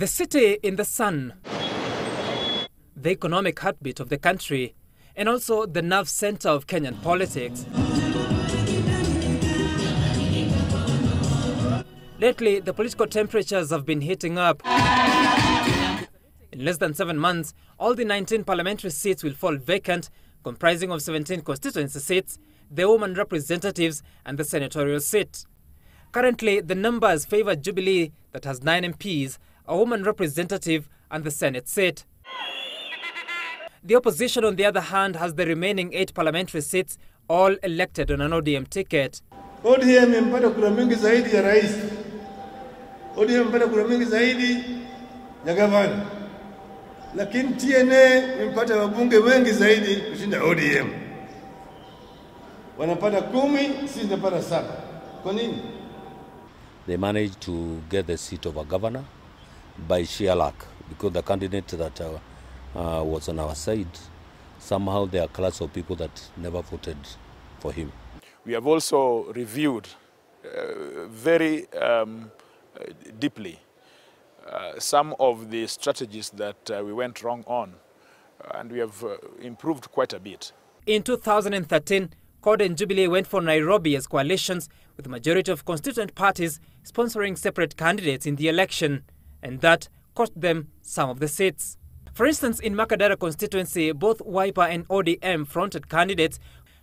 The city in the sun, the economic heartbeat of the country, and also the nerve center of Kenyan politics. Lately, the political temperatures have been heating up. In less than 7 months, all the 19 parliamentary seats will fall vacant, comprising of 17 constituency seats, the women representatives, and the senatorial seat. Currently, the numbers favor Jubilee, that has 9 MPs, a woman representative, and the Senate seat. The opposition, on the other hand, has the remaining 8 parliamentary seats, all elected on an ODM ticket. ODM imepata kura mingi zaidi ya rais. ODM imepata kura mingi zaidi ya gavana. Lakini TNA imepata wabunge wengi zaidi kushinda ODM. Wanapata 10, sisi tunapata 7. Kwa nini? They managed to get the seat of a governor by sheer luck, because the candidate that was on our side, somehow there are a class of people that never voted for him. We have also reviewed very deeply some of the strategies that we went wrong on, and we have improved quite a bit. In 2013, CORD and Jubilee went for Nairobi as coalitions, with the majority of constituent parties sponsoring separate candidates in the election, and that cost them some of the seats. For instance, in Makadara constituency, both Wiper and ODM fronted candidates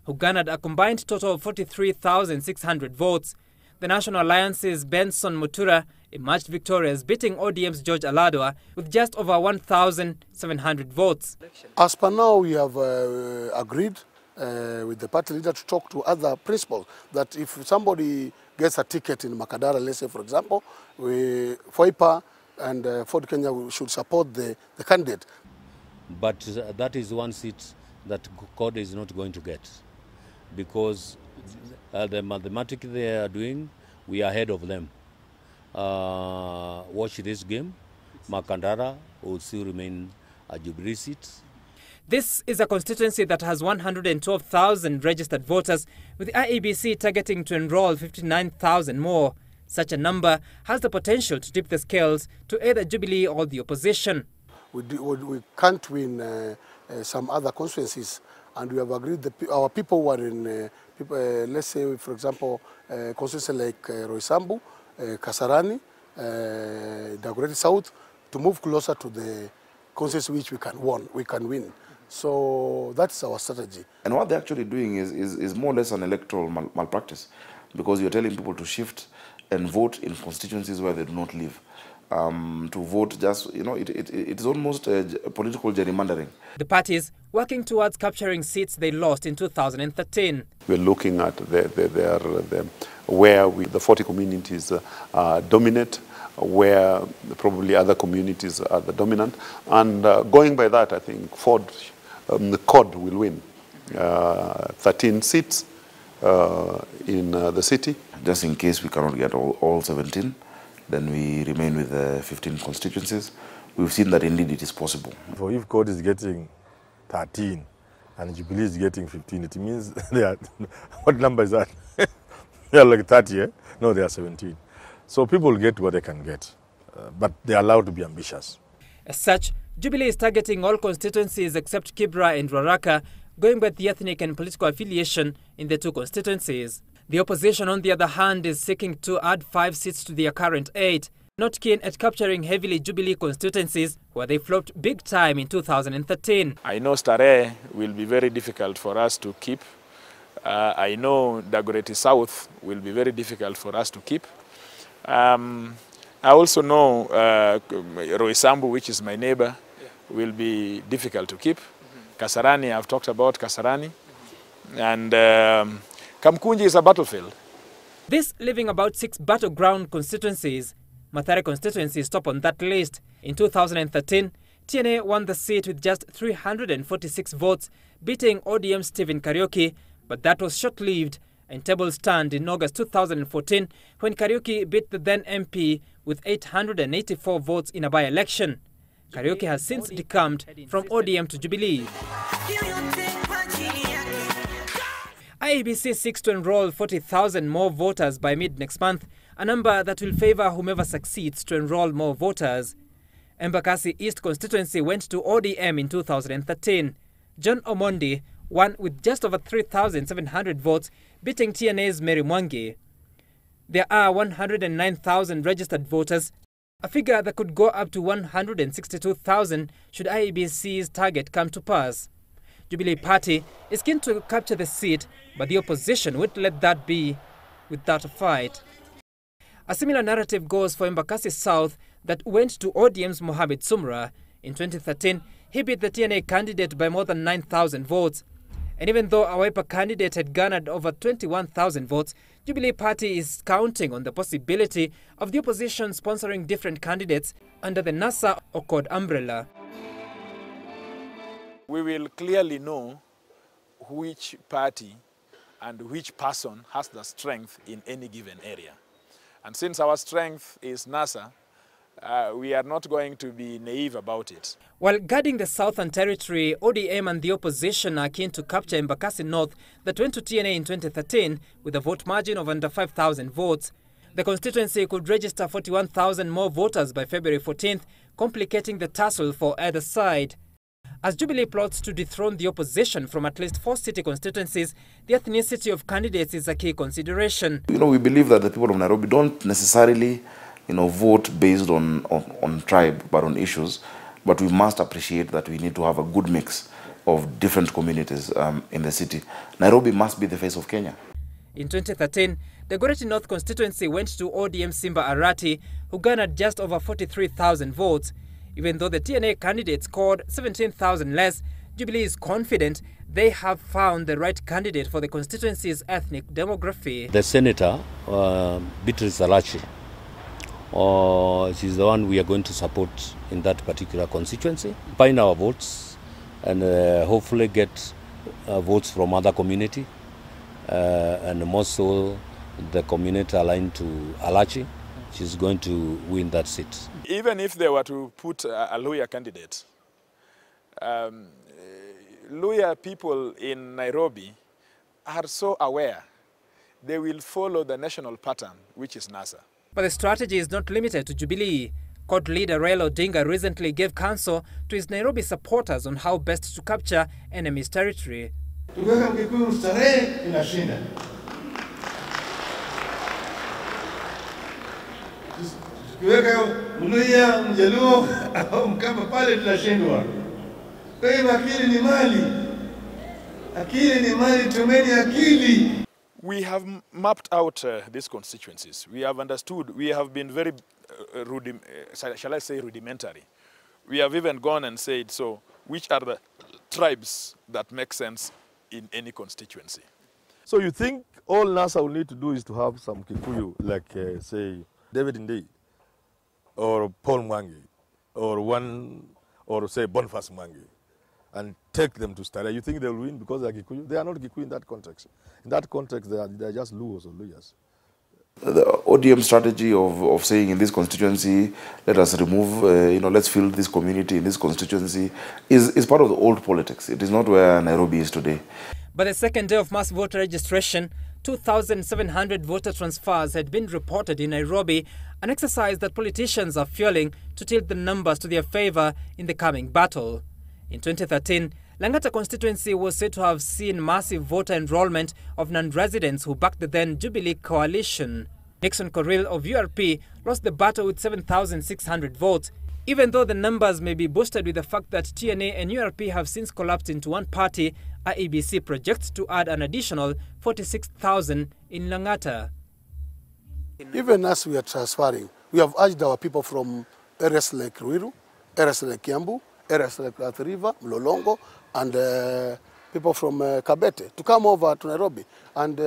who garnered a combined total of 43,600 votes. The National Alliance's Benson Mutura emerged victorious, beating ODM's George Aladwa with just over 1,700 votes. As per now, we have agreed with the party leader to talk to other principals that if somebody gets a ticket in Makadara, let's say for example, Wiper and Ford Kenya should support the candidate. But that is one seat that CORD is not going to get, because the mathematics they are doing, we are ahead of them. Watch this game. Makadara will still remain a Jubilee seat. This is a constituency that has 112,000 registered voters, with the IEBC targeting to enroll 59,000 more. Such a number has the potential to tip the scales to either Jubilee or the opposition. We can't win some other constituencies, and we have agreed that our people were in, let's say, for example, constituencies like Roysambu, Kasarani, Dagoretti South, to move closer to the constituencies which we can win. So that's our strategy. And what they're actually doing is more or less an electoral malpractice, because you're telling people to shift and vote in constituencies where they do not live. To vote just, it is almost a political gerrymandering. The parties working towards capturing seats they lost in 2013. We're looking at where the 40 communities dominate, where probably other communities are the dominant. And going by that, I think the CORD will win 13 seats in the city. Just in case we cannot get all 17, then we remain with 15 constituencies. We've seen that indeed it is possible. So if CORD is getting 13 and Jubilee is getting 15, it means they are, what number is that? They are like 30, eh? No, they are 17. So people get what they can get, but they are allowed to be ambitious. As such, Jubilee is targeting all constituencies except Kibra and Ruaraka, going by the ethnic and political affiliation in the 2 constituencies. The opposition, on the other hand, is seeking to add 5 seats to their current 8, not keen at capturing heavily Jubilee constituencies where they flopped big time in 2013. I know Starehe will be very difficult for us to keep. I know Dagoretti South will be very difficult for us to keep. I also know Roysambu, which is my neighbor, will be difficult to keep. Kasarani, I've talked about Kasarani. And Kamkunji is a battlefield. This leaving about 6 battleground constituencies. Mathare constituency is top on that list. In 2013, TNA won the seat with just 346 votes, beating ODM Stephen Kariuki, but that was short-lived, and tables turned in August 2014 when Kariuki beat the then MP with 884 votes in a by-election. Kariuki has since decamped from ODM to Jubilee. IEBC seeks to enroll 40,000 more voters by mid next month, a number that will favor whomever succeeds to enroll more voters. Embakasi East constituency went to ODM in 2013. John Omondi won with just over 3,700 votes, beating TNA's Mary Mwangi. There are 109,000 registered voters, a figure that could go up to 162,000 should IEBC's target come to pass. Jubilee Party is keen to capture the seat, but the opposition won't let that be without a fight. A similar narrative goes for Embakasi South that went to ODM's Mohamed Sumra. In 2013, he beat the TNA candidate by more than 9,000 votes. And even though a Wiper candidate had garnered over 21,000 votes, Jubilee Party is counting on the possibility of the opposition sponsoring different candidates under the NASA or CORD umbrella. We will clearly know which party and which person has the strength in any given area. And since our strength is NASA, we are not going to be naive about it. While guarding the Southern Territory, ODM and the opposition are keen to capture Embakasi North that went to TNA in 2013 with a vote margin of under 5,000 votes. The constituency could register 41,000 more voters by February 14th, complicating the tussle for either side. As Jubilee plots to dethrone the opposition from at least 4 city constituencies, the ethnicity of candidates is a key consideration. We believe that the people of Nairobi don't necessarily, vote based on tribe, but on issues. But we must appreciate that we need to have a good mix of different communities in the city. Nairobi must be the face of Kenya. In 2013, the Goreti North constituency went to ODM Simba Arati, who garnered just over 43,000 votes. Even though the TNA candidates scored 17,000 less, Jubilee is confident they have found the right candidate for the constituency's ethnic demography. The senator, Beatrice Alachi, she's the one we are going to support in that particular constituency. Find our votes and hopefully get votes from other community and more so the community aligned to Alachi. She's going to win that seat. Even if they were to put a Luhya candidate, Luhya people in Nairobi are so aware they will follow the national pattern, which is NASA. But the strategy is not limited to Jubilee. CORD leader Raila Odinga recently gave counsel to his Nairobi supporters on how best to capture enemy's territory. Tukiweka Mkikuyu starehe inashinda. Tukiweka Mluhya, Mjaluo au Mkamba pale tunashindwa. Kwa hiyo akili ni mali. Akili ni mali, tumeni akili. We have mapped out these constituencies. We have understood. We have been very, shall I say, rudimentary. We have even gone and said, so which are the tribes that make sense in any constituency? So you think all NASA will need to do is to have some Kikuyu, like say David Ndei, or Paul Mwangi, or say Boniface Mwangi, and take them to Starehe. You think they will win because they are Kikuyu? They are not Kikuyu in that context. In that context, they are just Luos or Luyas. The ODM strategy of saying in this constituency, let us remove, let's fill this community in this constituency, is part of the old politics. It is not where Nairobi is today. By the second day of mass voter registration, 2,700 voter transfers had been reported in Nairobi, an exercise that politicians are fueling to tilt the numbers to their favor in the coming battle. In 2013, Langata constituency was said to have seen massive voter enrollment of non-residents who backed the then Jubilee coalition. Nixon Koril of URP lost the battle with 7,600 votes, even though the numbers may be boosted with the fact that TNA and URP have since collapsed into one party. IEBC projects to add an additional 46,000 in Langata. Even as we are transferring, we have urged our people from areas like Ruiru, areas like Kiambu, areas like Athi River, Mlolongo, and people from Kabete to come over to Nairobi and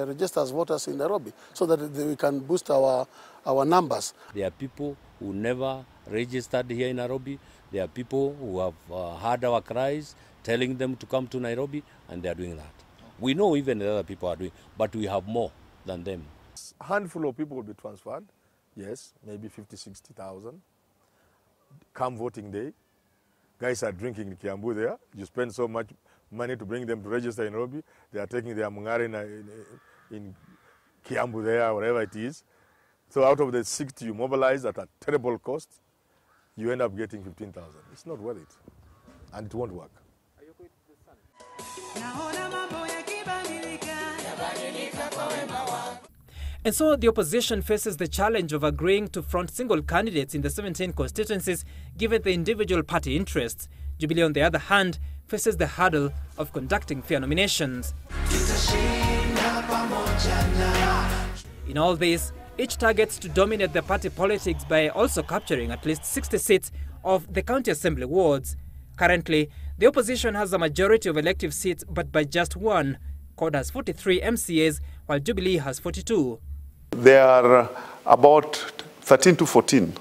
register as voters in Nairobi so that we can boost our numbers. There are people who never registered here in Nairobi. There are people who have heard our cries, telling them to come to Nairobi, and they are doing that. We know even the other people are doing, but we have more than them. A handful of people will be transferred, yes, maybe 50, 60,000. Come voting day, guys are drinking in Kiambu there. You spend so much money to bring them to register in Nairobi. They are taking their mungari in Kiambu there, wherever it is. So out of the 60 you mobilize at a terrible cost, you end up getting 15,000. It's not worth it. And it won't work. And so the opposition faces the challenge of agreeing to front single candidates in the 17 constituencies given the individual party interests. Jubilee, on the other hand, faces the hurdle of conducting fair nominations. In all this, each targets to dominate the party politics by also capturing at least 60 seats of the county assembly wards. Currently, the opposition has a majority of elective seats, but by just one. CORD has 43 MCAs, while Jubilee has 42. There are about 13 to 14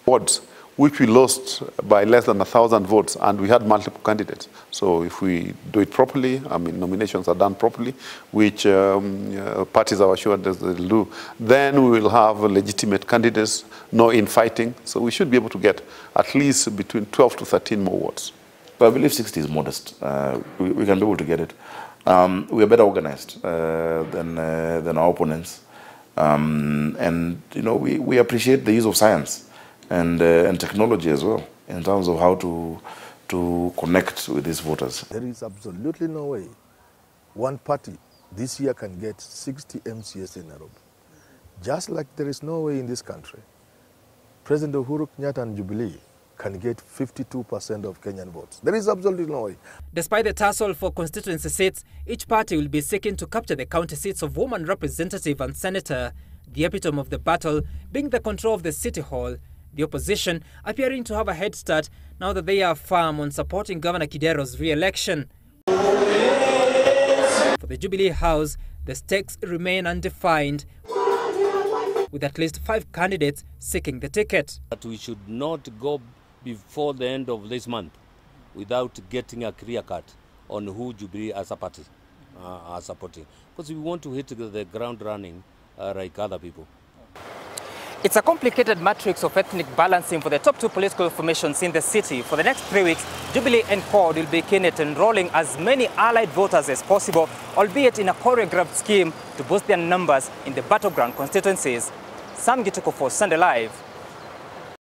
wards, which we lost by less than 1,000 votes, and we had multiple candidates. So if we do it properly, I mean, nominations are done properly, which parties are assured that they'll do, then we will have legitimate candidates, no infighting. So we should be able to get at least between 12 to 13 more votes. But I believe 60 is modest. We can be able to get it. We are better organized than our opponents. And, you know, we appreciate the use of science and technology as well in terms of how to connect with these voters. There is absolutely no way one party this year can get 60 MCAs in Nairobi. Just like there is no way in this country President Uhuru Kenyatta and Jubilee can get 52% of Kenyan votes. There is absolutely no way. Despite the tussle for constituency seats, each party will be seeking to capture the county seats of woman representative and senator, the epitome of the battle being the control of the city hall, the opposition appearing to have a head start now that they are firm on supporting Governor Kidero's re-election. For the Jubilee House, the stakes remain undefined, with at least 5 candidates seeking the ticket. But we should not go before the end of this month without getting a clear cut on who Jubilee as a party are supporting. Because we want to hit the ground running like other people. It's a complicated matrix of ethnic balancing for the top 2 political formations in the city. For the next 3 weeks, Jubilee and CORD will be keen at enrolling as many allied voters as possible, albeit in a choreographed scheme to boost their numbers in the battleground constituencies. Sam Gituko for Sunday Live.